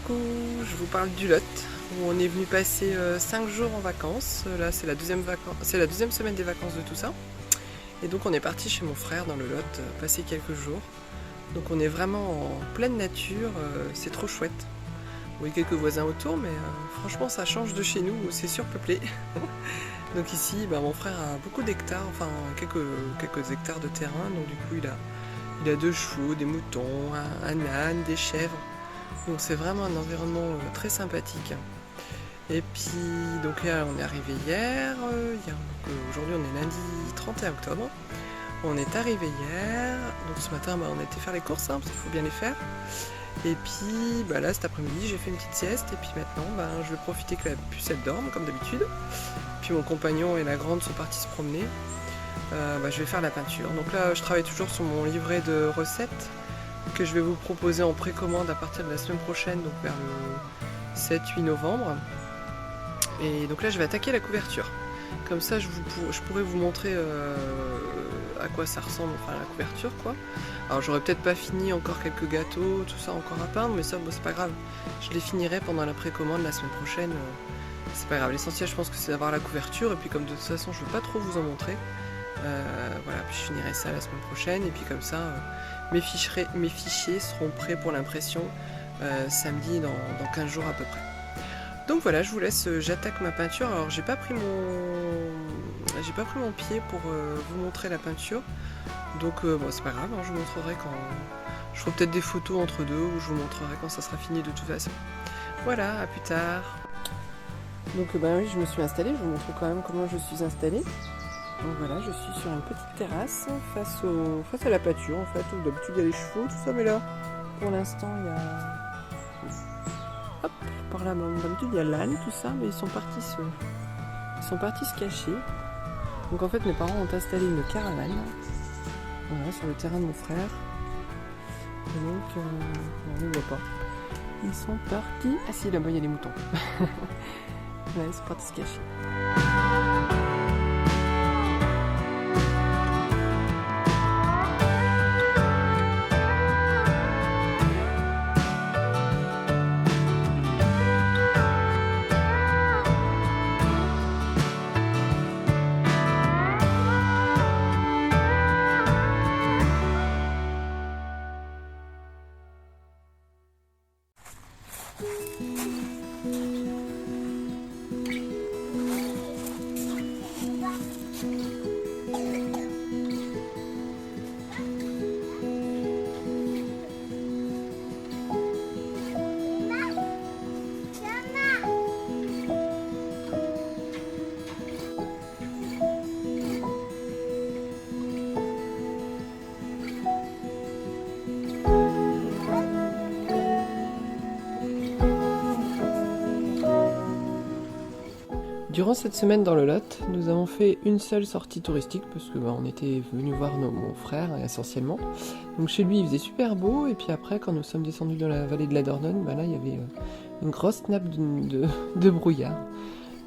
Coucou, je vous parle du Lot, où on est venu passer 5 jours en vacances. Là, c'est la deuxième semaine des vacances de tout ça. Et donc, on est parti chez mon frère dans le Lot, passer quelques jours. Donc, on est vraiment en pleine nature, c'est trop chouette. Oui, quelques voisins autour, mais franchement, ça change de chez nous, où c'est surpeuplé. Donc ici, mon frère a beaucoup d'hectares, enfin quelques hectares de terrain. Donc du coup, il a 2 chevaux, des moutons, un âne, des chèvres. Donc c'est vraiment un environnement très sympathique. Et puis donc là on est arrivé hier, aujourd'hui on est lundi 31 octobre. On est arrivé hier, donc ce matin on a été faire les courses, parce qu'il faut bien les faire. Et puis là cet après-midi j'ai fait une petite sieste et puis maintenant je vais profiter que la puce elle dorme comme d'habitude. Puis mon compagnon et la grande sont partis se promener. Je vais faire la peinture. Donc là je travaille toujours sur mon livret de recettes que je vais vous proposer en précommande à partir de la semaine prochaine, donc vers le 7-8 novembre. Et donc là je vais attaquer la couverture. Comme ça je pourrais vous montrer à quoi ça ressemble, enfin la couverture quoi. Alors j'aurais peut-être pas fini encore quelques gâteaux, tout ça encore à peindre, mais ça c'est pas grave. Je les finirai pendant la précommande la semaine prochaine. C'est pas grave, l'essentiel je pense que c'est d'avoir la couverture, et puis comme de toute façon je veux pas trop vous en montrer, puis je finirai ça la semaine prochaine, et puis comme ça mes fichiers seront prêts pour l'impression samedi dans 15 jours à peu près. Donc voilà, je vous laisse, j'attaque ma peinture. Alors j'ai pas pris mon pied pour vous montrer la peinture, donc c'est pas grave, je vous montrerai quand je ferai peut-être des photos entre deux, ou je vous montrerai quand ça sera fini de toute façon. Voilà, à plus tard. Donc oui, je me suis installée, je vous montre quand même comment je suis installée. Donc voilà, je suis sur une petite terrasse face à la pâture en fait, où d'habitude il y a les chevaux, tout ça, mais là, pour l'instant, il y a... Hop, par là, d'habitude il y a l'âne, tout ça, mais ils sont partis se cacher. Donc en fait, mes parents ont installé une caravane, voilà, sur le terrain de mon frère. Et donc, on ne les voit pas. Ils sont partis... Ah si, là-bas il y a les moutons. Ouais, ils sont partis se cacher. Durant cette semaine dans le Lot, nous avons fait une seule sortie touristique parce que on était venu voir mon frère essentiellement. Donc chez lui il faisait super beau, et puis après quand nous sommes descendus dans la vallée de la Dordogne, là il y avait une grosse nappe de brouillard.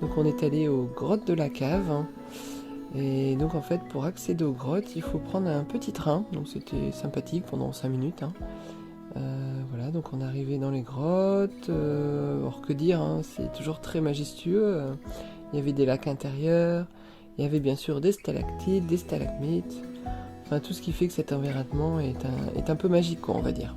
Donc on est allé aux grottes de la Cave, et donc en fait pour accéder aux grottes il faut prendre un petit train, donc c'était sympathique pendant 5 minutes. Voilà, donc on est arrivé dans les grottes, or que dire, c'est toujours très majestueux. Il y avait des lacs intérieurs, il y avait bien sûr des stalactites, des stalagmites, enfin tout ce qui fait que cet environnement est un peu magique, quoi, on va dire.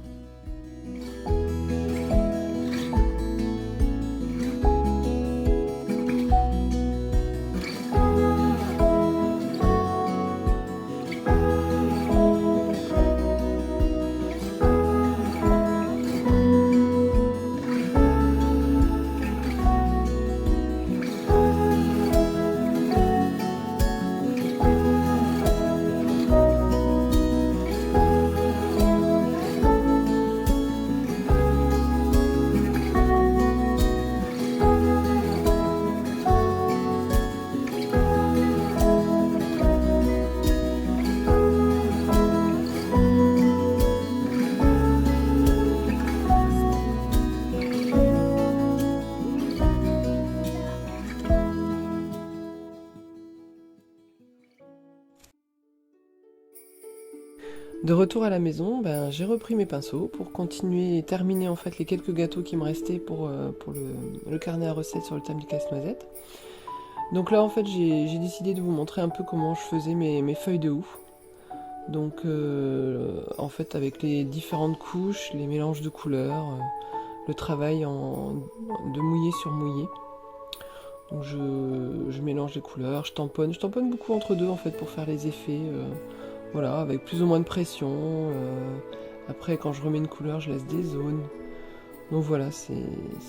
De retour à la maison, j'ai repris mes pinceaux pour continuer et terminer en fait les quelques gâteaux qui me restaient pour le carnet à recettes sur le thème du casse-noisette. Donc là en fait j'ai décidé de vous montrer un peu comment je faisais mes feuilles de houx. Donc en fait avec les différentes couches, les mélanges de couleurs, le travail de mouillé sur mouillé. Donc je mélange les couleurs, je tamponne beaucoup entre deux en fait pour faire les effets. Voilà, avec plus ou moins de pression. Après, quand je remets une couleur, je laisse des zones. Donc voilà, c'est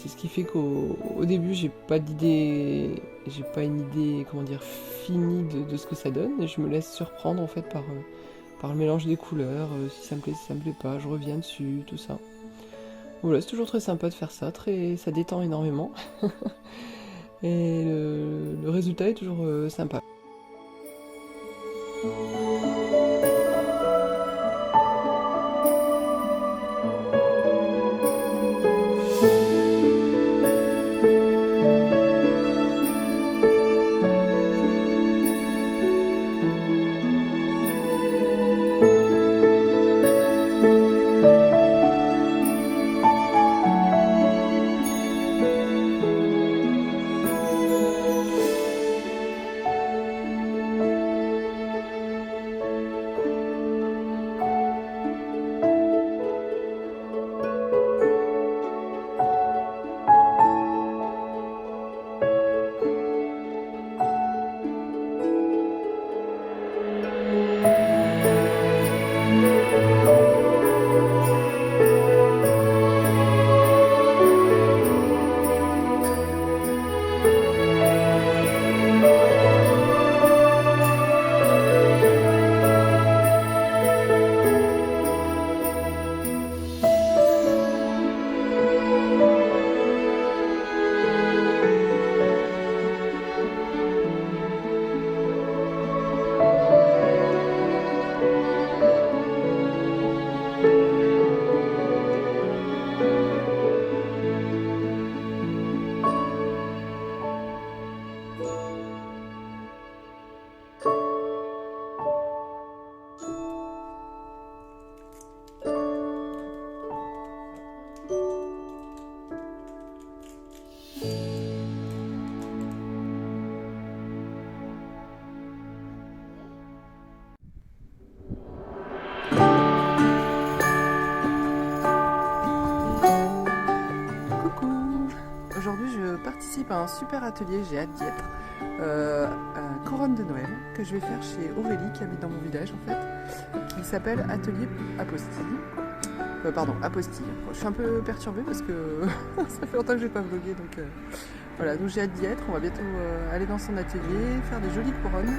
ce qui fait qu'au début, j'ai pas une idée, comment dire, finie de ce que ça donne. Et je me laisse surprendre en fait par le mélange des couleurs. Si ça me plaît, si ça me plaît pas, je reviens dessus, tout ça. Voilà, c'est toujours très sympa de faire ça, ça détend énormément. Et le résultat est toujours sympa. Aujourd'hui, je participe à un super atelier, j'ai hâte d'y être, à Couronne de Noël, que je vais faire chez Aurélie, qui habite dans mon village en fait, qui s'appelle Atelier Apostille. Apostille. Je suis un peu perturbée parce que ça fait longtemps que je n'ai pas vlogué, donc voilà, donc j'ai hâte d'y être. On va bientôt aller dans son atelier, faire des jolies couronnes.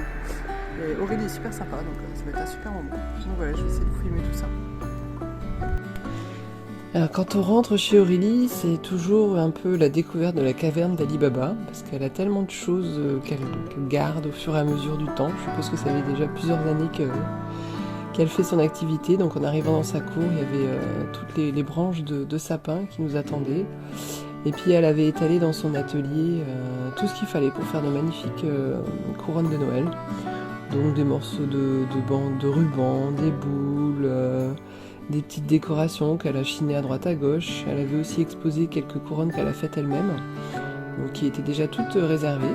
Et Aurélie est super sympa, donc ça va être un super moment. Donc voilà, je vais essayer de vous filmer tout ça. Alors quand on rentre chez Aurélie, c'est toujours un peu la découverte de la caverne d'Ali Baba, parce qu'elle a tellement de choses qu'elle garde au fur et à mesure du temps. Je suppose que ça fait déjà plusieurs années qu'elle fait son activité. Donc en arrivant dans sa cour, il y avait toutes les branches de sapin qui nous attendaient. Et puis elle avait étalé dans son atelier tout ce qu'il fallait pour faire de magnifiques couronnes de Noël. Donc des morceaux de bandes de ruban, des boules, des petites décorations qu'elle a chinées à droite à gauche. Elle avait aussi exposé quelques couronnes qu'elle a faites elle-même, donc qui étaient déjà toutes réservées.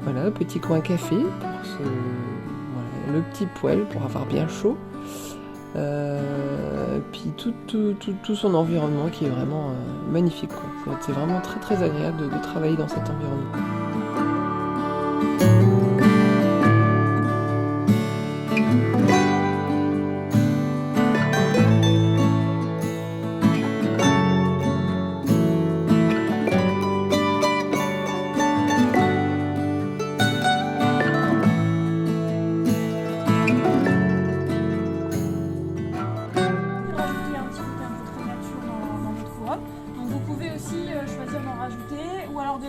Voilà, petit coin café, voilà, le petit poêle pour avoir bien chaud. Puis tout son environnement qui est vraiment magnifique, quoi. C'est vraiment très très agréable de travailler dans cet environnement.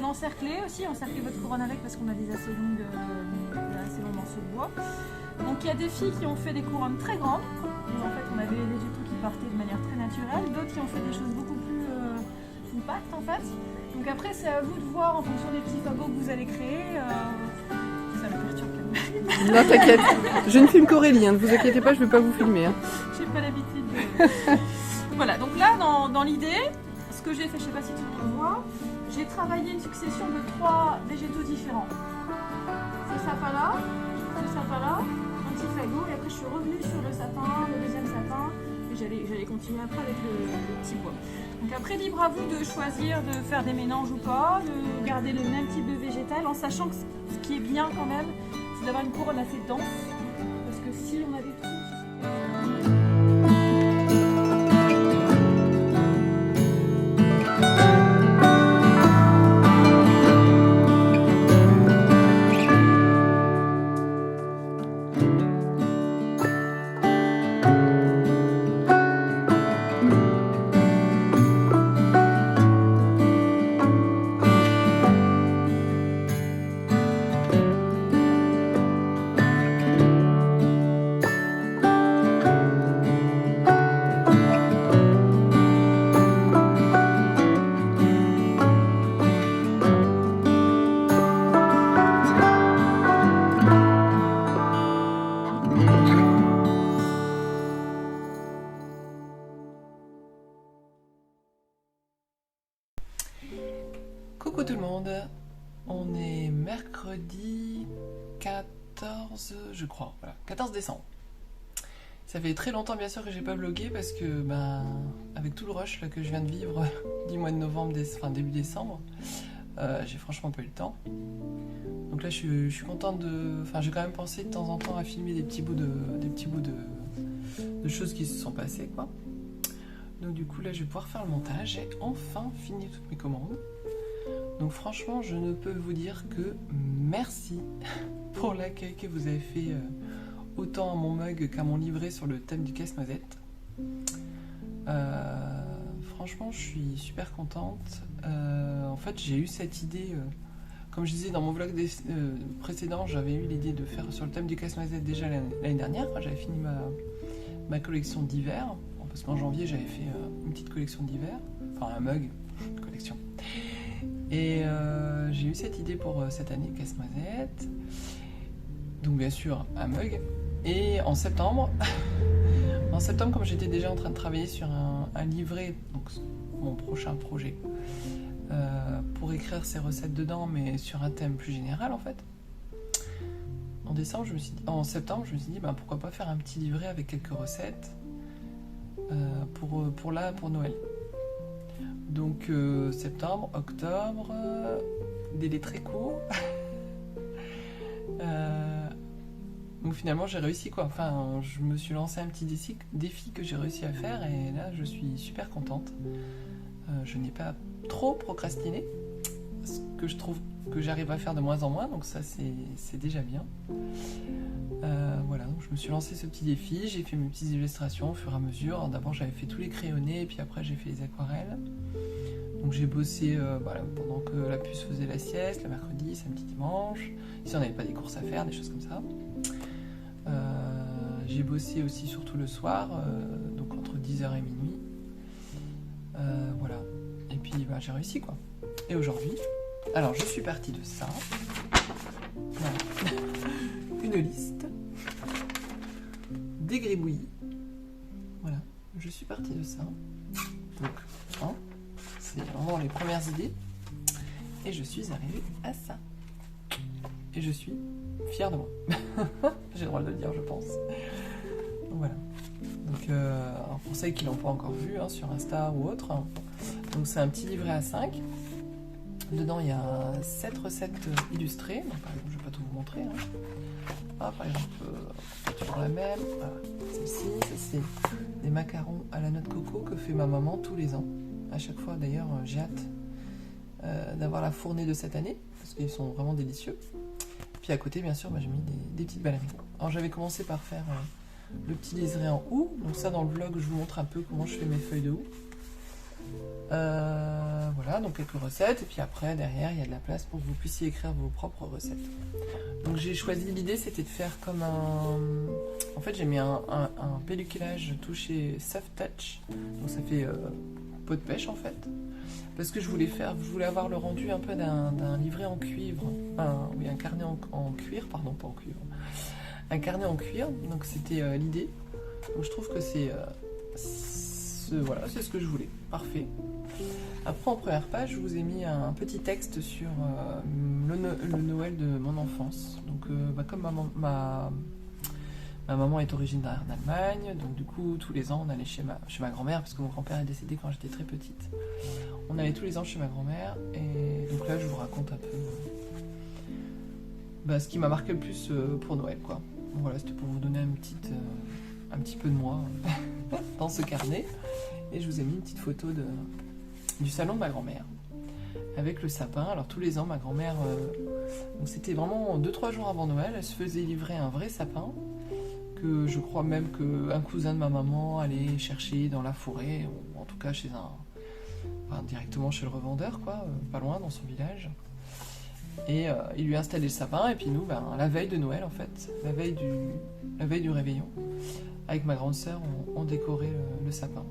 Encercler aussi, encercler votre couronne avec parce qu'on a des assez longs morceaux de bois. Donc il y a des filles qui ont fait des couronnes très grandes, où en fait on avait les végétaux qui partaient de manière très naturelle, d'autres qui ont fait des choses beaucoup plus compactes en fait. Donc après c'est à vous de voir en fonction des petits fagots que vous allez créer, ça me perturbe. Non, t'inquiète. Je ne filme qu'Aurélie, hein. Ne vous inquiétez pas, je ne vais pas vous filmer. Hein. J'ai pas l'habitude de... Voilà, donc là, dans l'idée, ce que j'ai fait, je sais pas si tout le monde voit, j'ai travaillé une succession de 3 végétaux différents. Ce sapin-là, un petit fagot, et après je suis revenue sur le sapin, le deuxième sapin, et j'allais continuer après avec le petit bois. Donc après, libre à vous de choisir de faire des mélanges ou pas, de garder le même type de végétal, en sachant que ce qui est bien quand même, c'est d'avoir une couronne assez dense, parce que si on avait tout... Coucou tout le monde, on est mercredi 14, je crois, voilà, 14 décembre. Ça fait très longtemps bien sûr que j'ai pas vlogué parce que avec tout le rush là, que je viens de vivre du mois de novembre, début décembre, j'ai franchement pas eu le temps. Donc là je suis contente de... Enfin j'ai quand même pensé de temps en temps à filmer des petits bouts de choses qui se sont passées quoi. Donc du coup là je vais pouvoir faire le montage, j'ai enfin fini toutes mes commandes. Donc franchement, je ne peux vous dire que merci pour l'accueil que vous avez fait autant à mon mug qu'à mon livret sur le thème du casse-noisette. Franchement, je suis super contente. En fait, j'ai eu cette idée, comme je disais dans mon vlog précédent, j'avais eu l'idée de faire sur le thème du casse-noisette déjà l'année dernière, quand j'avais fini ma collection d'hiver. Parce qu'en janvier, j'avais fait une petite collection d'hiver, enfin un mug, une collection. Et j'ai eu cette idée pour cette année casse-noisette, donc bien sûr un mug. Et en septembre, comme j'étais déjà en train de travailler sur un livret, donc mon prochain projet, pour écrire ces recettes dedans, mais sur un thème plus général en fait. En septembre, je me suis dit pourquoi pas faire un petit livret avec quelques recettes pour Noël. Donc septembre, octobre, délai très court. Donc finalement j'ai réussi quoi. Enfin, je me suis lancé un petit défi que j'ai réussi à faire et là je suis super contente. Je n'ai pas trop procrastiné, ce que je trouve que j'arrive à faire de moins en moins, donc ça c'est déjà bien. Voilà, donc je me suis lancé ce petit défi, j'ai fait mes petites illustrations au fur et à mesure. D'abord j'avais fait tous les crayonnés et puis après j'ai fait les aquarelles. Donc j'ai bossé pendant que la puce faisait la sieste, le mercredi, samedi, dimanche, si on n'avait pas des courses à faire, des choses comme ça. J'ai bossé aussi surtout le soir, donc entre 10h et minuit. Voilà, et puis j'ai réussi quoi. Et aujourd'hui, alors je suis partie de ça. Voilà. Une liste, des gribouillis. Voilà, je suis partie de ça. Donc, c'est vraiment les premières idées. Et je suis arrivée à ça. Et je suis fière de moi. J'ai le droit de le dire, je pense. Donc voilà. Donc, pour celles qui l'ont pas encore vu sur Insta ou autre, donc c'est un petit livret A5. Dedans, il y a 7 recettes illustrées. Donc, par exemple, je ne vais pas tout vous montrer. Par exemple, toujours la même. Voilà. Celle-ci, c'est des macarons à la noix de coco que fait ma maman tous les ans. À chaque fois, d'ailleurs, j'ai hâte d'avoir la fournée de cette année, parce qu'ils sont vraiment délicieux. Puis à côté, bien sûr, j'ai mis des petites ballerines. Alors, j'avais commencé par faire le petit liseré en houx. Donc ça, dans le vlog, je vous montre un peu comment je fais mes feuilles de houx. Voilà, donc quelques recettes, et puis après, derrière, il y a de la place pour que vous puissiez écrire vos propres recettes. Donc j'ai choisi, l'idée c'était de faire comme un... En fait, j'ai mis un pelliculage tout chez Soft Touch, donc ça fait peau de pêche en fait, parce que je voulais avoir le rendu un peu d'un livret en cuivre, un carnet en cuir, pardon, pas en cuivre, un carnet en cuir, donc c'était l'idée. Donc je trouve que voilà, c'est ce que je voulais, parfait. Après, en première page, je vous ai mis un petit texte sur le Noël de mon enfance. Donc, comme ma maman est originaire d'Allemagne, donc du coup, tous les ans, on allait chez ma grand-mère, parce que mon grand-père est décédé quand j'étais très petite. On allait tous les ans chez ma grand-mère, et donc là, je vous raconte un peu ce qui m'a marqué le plus pour Noël, quoi. Donc, voilà, c'était pour vous donner un petit peu de moi dans ce carnet. Et je vous ai mis une petite photo du salon de ma grand-mère avec le sapin. Alors tous les ans, ma grand-mère, donc c'était vraiment 2-3 jours avant Noël, elle se faisait livrer un vrai sapin que je crois même qu'un cousin de ma maman allait chercher dans la forêt, ou en tout cas directement chez le revendeur, quoi, pas loin dans son village. Et il lui a installé le sapin, et puis nous, la veille de Noël en fait, la veille du réveillon, avec ma grande sœur, on décorait le sapin.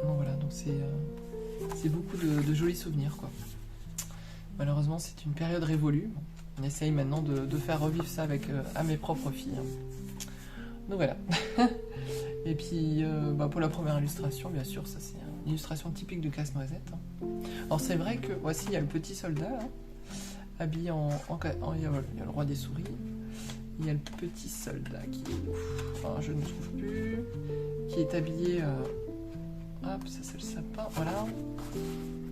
Donc voilà, donc c'est beaucoup de jolis souvenirs, quoi. Malheureusement, c'est une période révolue. On essaye maintenant de faire revivre ça à mes propres filles. Donc voilà. Et puis, pour la première illustration, bien sûr, ça c'est une illustration typique de Casse-Noisette. Alors c'est vrai que, voici, il y a le petit soldat, là, habillé il y a le roi des souris. Il y a le petit soldat qui est... je ne trouve plus. Qui est habillé... hop, ça c'est le sapin, voilà.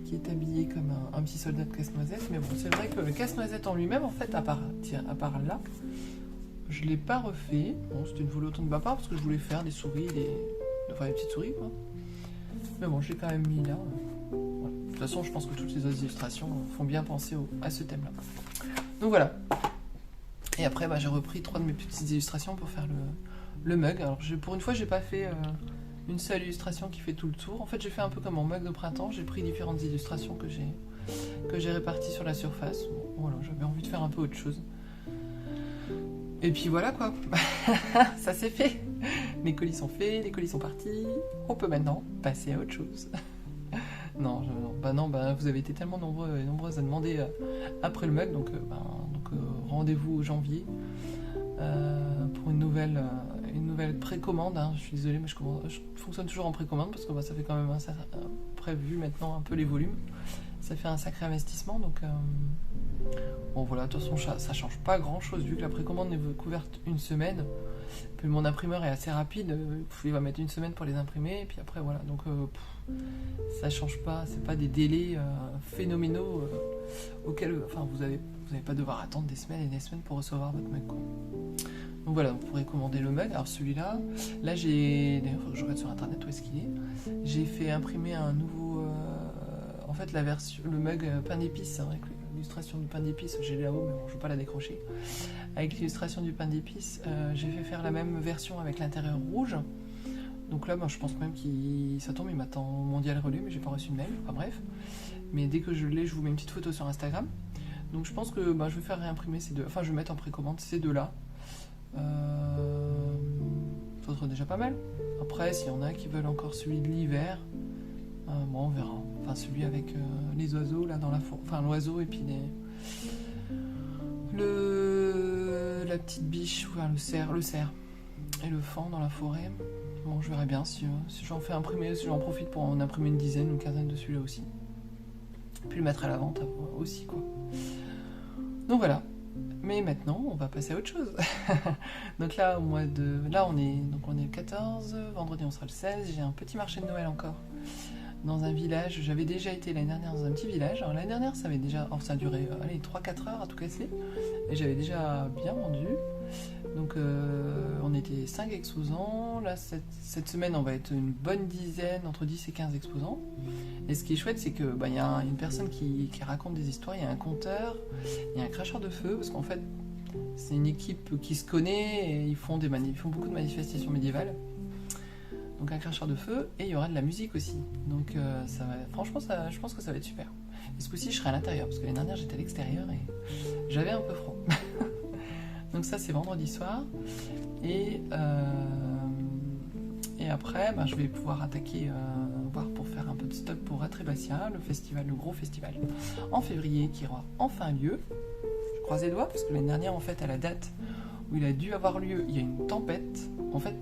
Qui est habillé comme un petit soldat de Casse-Noisette. Mais bon, c'est vrai que le Casse-Noisette en lui-même, en fait, à part là, je ne l'ai pas refait. Bon, c'était une volonté de ma part, parce que je voulais faire des souris, des petites souris, quoi. Mais bon, je l'ai quand même mis là. Voilà. De toute façon, je pense que toutes les autres illustrations font bien penser à ce thème-là. Donc voilà. Et après, j'ai repris 3 de mes petites illustrations pour faire le mug. Alors, pour une fois, j'ai pas fait une seule illustration qui fait tout le tour. En fait, j'ai fait un peu comme mon mug de printemps. J'ai pris différentes illustrations que j'ai réparties sur la surface. Bon, voilà, j'avais envie de faire un peu autre chose. Et puis voilà, quoi. Ça c'est fait. Les colis sont faits, les colis sont partis. On peut maintenant passer à autre chose. Non, vous avez été tellement nombreux et nombreuses à demander après le mug, donc rendez-vous au janvier pour une nouvelle précommande. Hein. Je suis désolée, mais je fonctionne toujours en précommande parce que ça fait quand même prévu maintenant un peu les volumes. Ça fait un sacré investissement, donc bon voilà, de toute façon ça change pas grand chose vu que la précommande est couverte une semaine. Puis mon imprimeur est assez rapide, il va mettre une semaine pour les imprimer, et puis après voilà, donc ça change pas, c'est pas des délais phénoménaux auxquels vous n'allez pas devoir attendre des semaines et des semaines pour recevoir votre mug, quoi. Donc voilà, vous pourrez commander le mug. Alors celui-là, d'ailleurs faut que je regarde sur internet où est-ce qu'il est. J'ai fait imprimer un nouveau, en fait le mug pain d'épices, avec l'illustration du pain d'épices, j'ai là-haut mais bon, je ne veux pas la décrocher. Avec l'illustration du pain d'épices, j'ai fait faire la même version avec l'intérieur rouge. Donc là, je pense même ça tombe, il m'attend au mondial relais, mais j'ai pas reçu de mail, enfin bref. Mais dès que je l'ai, je vous mets une petite photo sur Instagram. Donc je pense que je vais faire réimprimer ces deux, je vais mettre en précommande ces deux-là. Ça serait déjà pas mal. Après, s'il y en a qui veulent encore celui de l'hiver, on verra. Enfin, celui avec les oiseaux là dans la forêt, l'oiseau et puis la petite biche, le cerf et le faon dans la forêt. Bon, je verrai bien si j'en fais imprimer, si j'en profite pour en imprimer une dizaine ou une quinzaine de celui-là aussi. Puis le mettre à la vente aussi, quoi. Donc voilà. Mais maintenant, on va passer à autre chose. Donc là, on est le 14, vendredi on sera le 16, j'ai un petit marché de Noël encore. Dans un village, j'avais déjà été l'année dernière dans un petit village. Alors l'année dernière, ça a duré 3-4 heures à tout casser. Et j'avais déjà bien vendu. Donc on était 5 exposants. Là, cette semaine, on va être une bonne dizaine, entre 10 et 15 exposants. Et ce qui est chouette, c'est que y a une personne qui raconte des histoires, il y a un conteur, il y a un cracheur de feu, parce qu'en fait, c'est une équipe qui se connaît et ils font beaucoup de manifestations médiévales. donc un cracheur de feu, et il y aura de la musique aussi. Donc ça va, franchement, je pense que ça va être super. Et ce coup-ci, je serai à l'intérieur, parce que l'année dernière, j'étais à l'extérieur et j'avais un peu froid. Donc ça, c'est vendredi soir. Et après, je vais pouvoir attaquer, voir pour faire un peu de stock pour Atrébatia, le gros festival, en février, qui aura enfin lieu. Je croise les doigts, parce que l'année dernière, en fait, à la date où il a dû avoir lieu, il y a une tempête. En fait,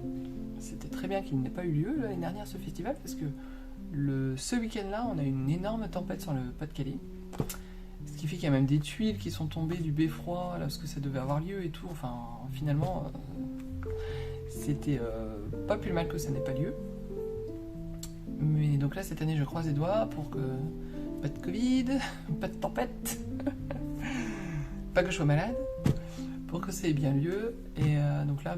c'était très bien qu'il n'ait pas eu lieu l'année dernière, ce festival, parce que ce week-end-là, on a eu une énorme tempête sur le Pas-de-Calais. Ce qui fait qu'il y a même des tuiles qui sont tombées du beffroi, lorsque ça devait avoir lieu et tout. Enfin, finalement, c'était pas plus mal que ça n'ait pas lieu. Mais donc là, cette année, je croise les doigts pour que pas de Covid, pas de tempête, pas que je sois malade, pour que ça ait bien lieu. Et donc là,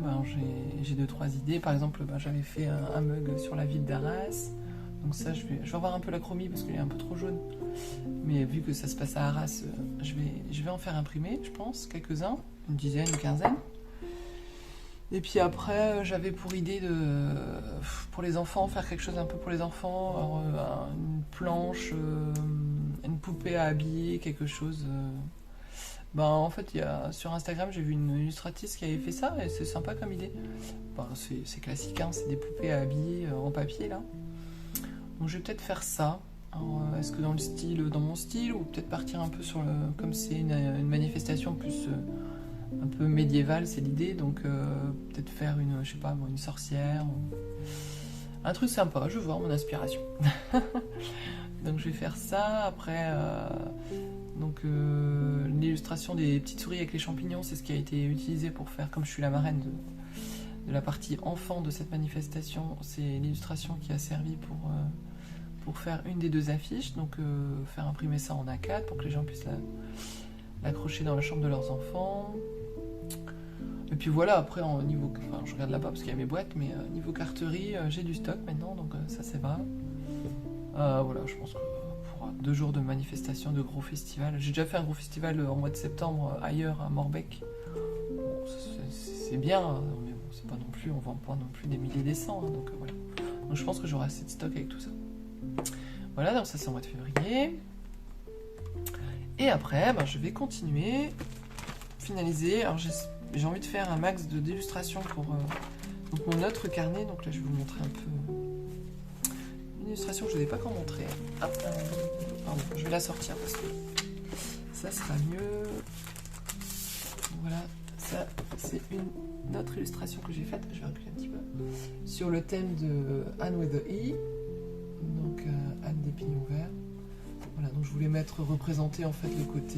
j'ai 2-3 idées. Par exemple, j'avais fait un mug sur la ville d'Arras. Donc ça, je vais revoir un peu la chromie parce qu'il est un peu trop jaune. Mais vu que ça se passe à Arras, je vais en faire imprimer, je pense, quelques-uns, une dizaine, une quinzaine. Et puis après, j'avais pour idée pour les enfants, faire quelque chose un peu pour les enfants, une planche, une poupée à habiller, quelque chose. En fait, sur Instagram, j'ai vu une illustratrice qui avait fait ça et c'est sympa comme idée. C'est classique, hein, c'est des poupées à habiller en papier là. Donc je vais peut-être faire ça. Est-ce que dans mon style, ou peut-être partir un peu sur comme c'est une manifestation plus un peu médiévale, c'est l'idée, donc peut-être faire une sorcière, un truc sympa, je veux voir mon inspiration. Donc je vais faire ça. Après, l'illustration des petites souris avec les champignons, c'est ce qui a été utilisé pour faire, comme je suis la marraine de la partie enfant de cette manifestation, c'est l'illustration qui a servi pour faire une des 2 affiches, donc faire imprimer ça en A4 pour que les gens puissent l'accrocher dans la chambre de leurs enfants. Et puis voilà, après je regarde là-bas parce qu'il y a mes boîtes, mais niveau carterie, j'ai du stock maintenant, donc ça c'est vrai. Voilà, je pense que pour 2 jours de manifestation, de gros festival, j'ai déjà fait un gros festival en mois de septembre ailleurs à Morbec. Bon, c'est bien, mais bon, c'est pas non plus, on vend pas non plus des milliers des cents, hein, donc voilà. Donc je pense que j'aurai assez de stock avec tout ça. Voilà, donc ça c'est au mois de février. Et après, je vais continuer, finaliser. Alors j'ai envie de faire un max d'illustrations pour mon autre carnet. Donc là, je vais vous montrer un peu une illustration que je ne vous ai pas encore montrée. Pardon, je vais la sortir parce que ça sera mieux. Voilà, ça c'est une autre illustration que j'ai faite. Je vais reculer un petit peu. Sur le thème de Anne with the E. Donc Anne des pignons verts. Voilà, donc je voulais représenter en fait le côté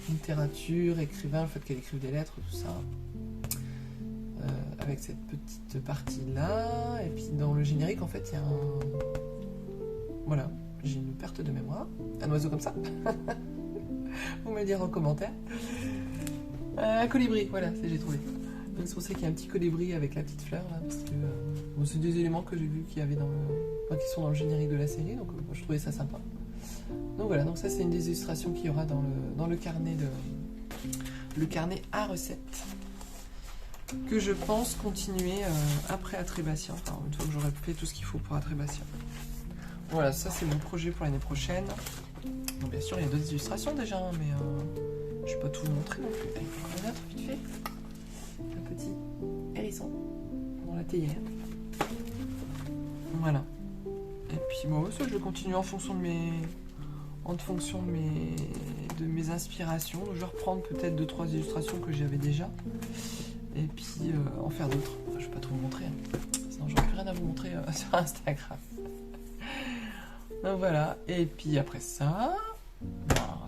littérature, écrivain, le fait qu'elle écrive des lettres, tout ça, avec cette petite partie là. Et puis dans le générique, en fait, il y a voilà, j'ai une perte de mémoire, un oiseau comme ça. Vous me le direz en commentaire. Un colibri, voilà, j'ai trouvé. Donc c'est pour ça qu'il y a un petit colibri avec la petite fleur là, parce que c'est des éléments que j'ai vu qu'il y avait qui sont dans le générique de la série, donc je trouvais ça sympa. Donc voilà, donc ça c'est une des illustrations qu'il y aura dans le carnet le carnet à recettes que je pense continuer après Atrébatia, enfin une fois que j'aurai fait tout ce qu'il faut pour Atrébatia. Voilà, ça c'est mon projet pour l'année prochaine. Donc bien sûr il y a d'autres illustrations déjà, mais je ne vais pas tout vous montrer non plus. Allez, on va mettre vite fait un petit hérisson dans la théière. Voilà. Et puis moi aussi je vais continuer en fonction de mes inspirations. Je vais reprendre peut-être 2-3 illustrations que j'avais déjà et puis en faire d'autres. Enfin, je ne vais pas tout vous montrer, hein. Sinon j'aurai plus rien à vous montrer sur Instagram. Donc voilà, et puis après ça,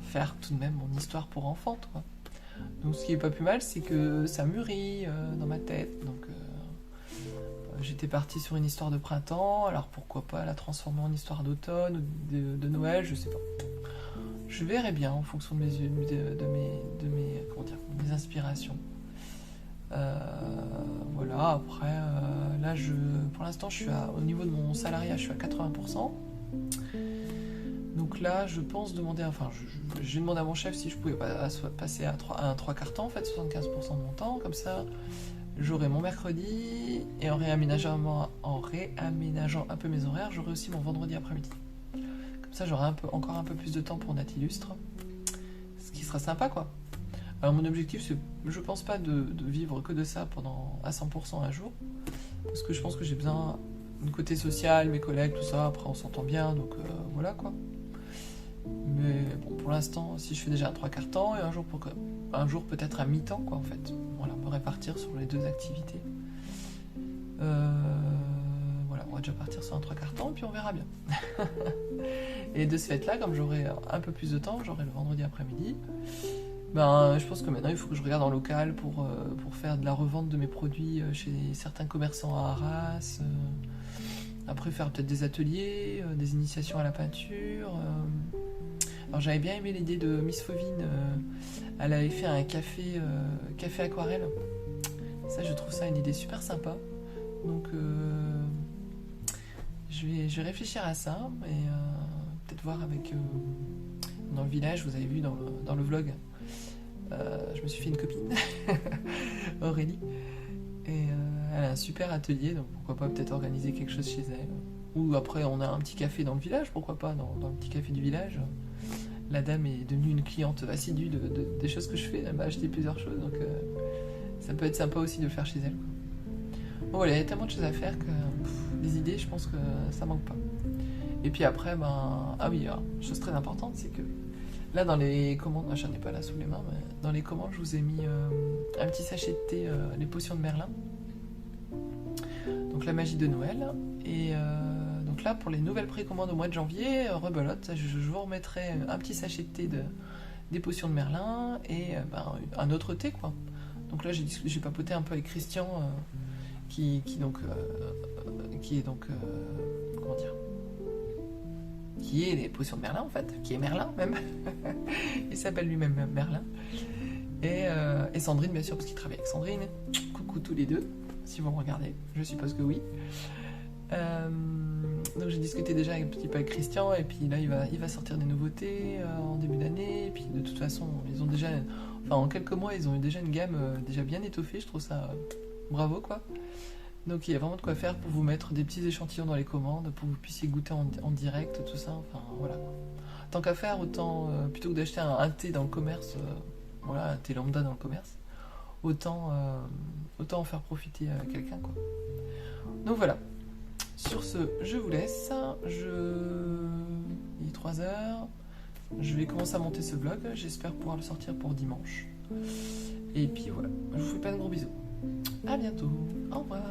faire tout de même mon histoire pour enfants, toi. Donc ce qui est pas plus mal, c'est que ça mûrit dans ma tête. Donc j'étais partie sur une histoire de printemps, alors pourquoi pas la transformer en histoire d'automne ou de Noël, je sais pas. Je verrai bien en fonction de mes inspirations. Voilà, après là pour l'instant au niveau de mon salariat, je suis à 80%. Donc là, je pense demander, j'ai demandé à mon chef si je pouvais passer à un 3/4 temps, en fait, 75% de mon temps, comme ça, j'aurai mon mercredi et en réaménageant un peu mes horaires, j'aurai aussi mon vendredi après-midi. Comme ça, j'aurai encore un peu plus de temps pour Natillustre, ce qui sera sympa, quoi. Alors mon objectif, c'est, je pense pas de vivre que de ça à 100% un jour, parce que je pense que j'ai besoin du côté social, mes collègues, tout ça. Après, on s'entend bien, donc voilà, quoi. Mais bon, pour l'instant, si je fais déjà un 3/4 temps et un jour peut-être à mi-temps, quoi, en fait. Voilà, me répartir sur les deux activités. Voilà, on va déjà partir sur un 3/4 temps, puis on verra bien. Et de ce fait-là, comme j'aurai un peu plus de temps, j'aurai le vendredi après-midi. Je pense que maintenant, il faut que je regarde en local pour faire de la revente de mes produits chez certains commerçants à Arras. Après, faire peut-être des ateliers, des initiations à la peinture. Alors, j'avais bien aimé l'idée de Miss Fauvine. Elle avait fait un café aquarelle. Ça, je trouve ça une idée super sympa. Donc, je vais réfléchir à ça et peut-être voir avec... dans le village, vous avez vu dans le vlog, je me suis fait une copine, Aurélie. Et elle a un super atelier, donc pourquoi pas peut-être organiser quelque chose chez elle. Ou après, on a un petit café dans le village, pourquoi pas, dans le petit café du village. La dame est devenue une cliente assidue des choses que je fais, elle m'a acheté plusieurs choses, donc ça peut être sympa aussi de le faire chez elle, quoi. Bon, voilà, il y a tellement de choses à faire que des idées, je pense que ça manque pas. Et puis après, ah oui, alors, chose très importante, c'est que là dans les commandes, j'en ai pas là sous les mains, mais dans les commandes, je vous ai mis un petit sachet de thé, les potions de Merlin. Donc la magie de Noël. Et donc là, pour les nouvelles précommandes au mois de janvier, rebelote, je vous remettrai un petit sachet de thé des potions de Merlin et un autre thé, quoi. Donc là, j'ai papoté un peu avec Christian, qui est donc comment dire, qui est les potions de Merlin, en fait, qui est Merlin même. Il s'appelle lui-même Merlin. Et Sandrine, bien sûr, parce qu'il travaille avec Sandrine. Coucou tous les deux, si vous me regardez, je suppose que oui. Donc j'ai discuté déjà un petit peu avec Christian, et puis là il va sortir des nouveautés en début d'année. Et puis de toute façon, ils ont déjà, en quelques mois, ils ont eu déjà une gamme déjà bien étoffée. Je trouve ça bravo, quoi. Donc il y a vraiment de quoi faire pour vous mettre des petits échantillons dans les commandes, pour que vous puissiez goûter en direct, tout ça. Enfin voilà. Tant qu'à faire, autant plutôt que d'acheter un thé dans le commerce, voilà, un thé lambda dans le commerce, autant en faire profiter à quelqu'un, quoi. Donc voilà. Sur ce, je vous laisse. Il est 3h. Je vais commencer à monter ce vlog. J'espère pouvoir le sortir pour dimanche. Et puis voilà. Je vous fais plein de gros bisous. À bientôt. Au revoir.